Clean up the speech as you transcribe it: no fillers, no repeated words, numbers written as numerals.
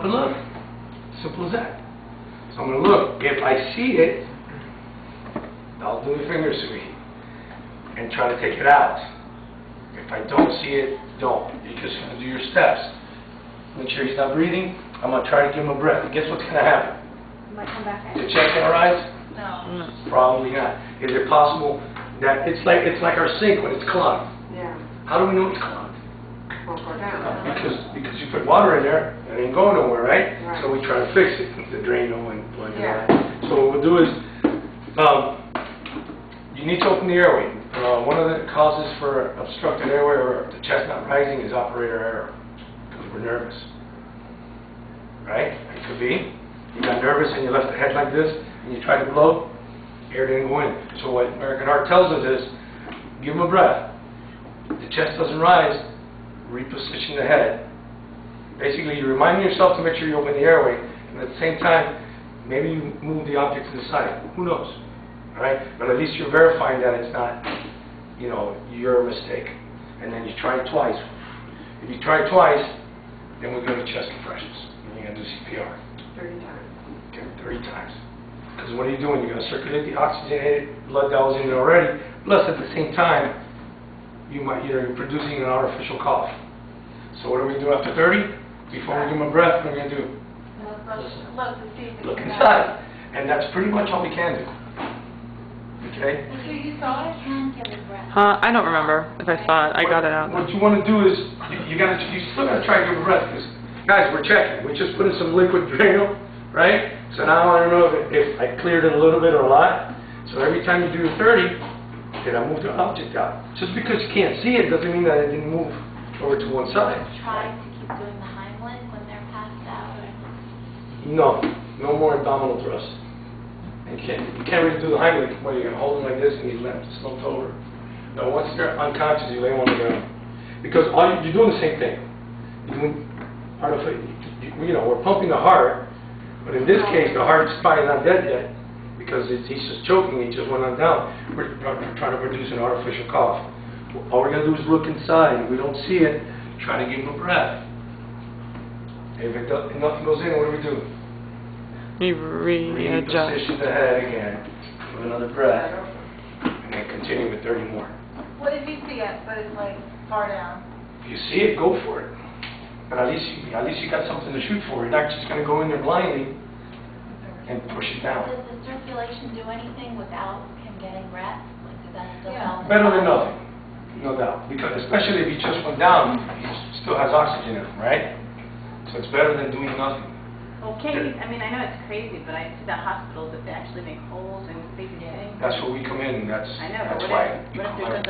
and look. Simple as that. So I'm going to look. If I see it, I'll do the finger sweep and try to take it out. If I don't see it, don't. You're just going to do your steps. Make sure he's not breathing. I'm going to try to give him a breath. Guess what's going to happen? Might come back The chest going to rise? No. Probably not. Is it possible that it's like our sink when it's clogged? Yeah. How do we know it's clogged? Won't go down. Because you put water in there, it ain't going nowhere, right? Right. So we try to fix it, the drain and plug it Yeah. in. So what we'll do is, you need to open the airway. One of the causes for obstructed airway or the chest not rising is operator error, because we're nervous, right? It could be. You got nervous and you left the head like this, and you tried to blow, air didn't go in. So what American Heart tells us is, give them a breath. If the chest doesn't rise, reposition the head. Basically, you're reminding yourself to make sure you open the airway, and at the same time, maybe you move the object to the side. Who knows? All right? But at least you're verifying that it's not, you know, your mistake. And then you try it twice. If you try it twice, then we go to chest compressions. And you're going to do CPR. 30 times. Okay, 30 times. Because what are you doing? You're going to circulate the oxygenated blood that was in there already, plus at the same time, you're producing an artificial cough. So what do we do after 30? Before we give him a breath, what are we going to do? Look inside. And that's pretty much all we can do. Okay? So you saw it? Can give a breath. I don't remember if I saw it. I got it out. What you want to do is, you still got to try to give a breath. Because, guys, we're checking. We just put in some liquid Drano, right? So now I don't know if I cleared it a little bit or a lot. So every time you do 30, did I move the object out? Just because you can't see it doesn't mean that it didn't move over to one side. Try to keep doing the Heimlich when they're passed out. No more abdominal thrust. You can't really do the Heimlich where you're going to hold them like this and he's slumped over. No, once they're unconscious, you lay them on the ground. Because you're doing the same thing. You're doing we're pumping the heart, but in this case, the heart's probably not dead yet. Because he's just choking, he just went on down. We're trying to produce an artificial cough. All we're going to do is look inside. If we don't see it, try to give him a breath. If nothing goes in, what do we do? You readjust. Reposition the head again with another breath. And then continue with 30 more. What if you see it, but it's like far down? If you see it, go for it. But at least you got something to shoot for. You're not just going to go in there blindly and push it down. Does the circulation do anything without him getting breath? Like, does that still help? Better than nothing, no doubt. Because especially if he just went down, he still has oxygen in him, right? So it's better than doing nothing. Okay, I mean, I know it's crazy, but I see that hospitals, if they actually make holes and big things. That's where we come in. I know, but that's what why if there's a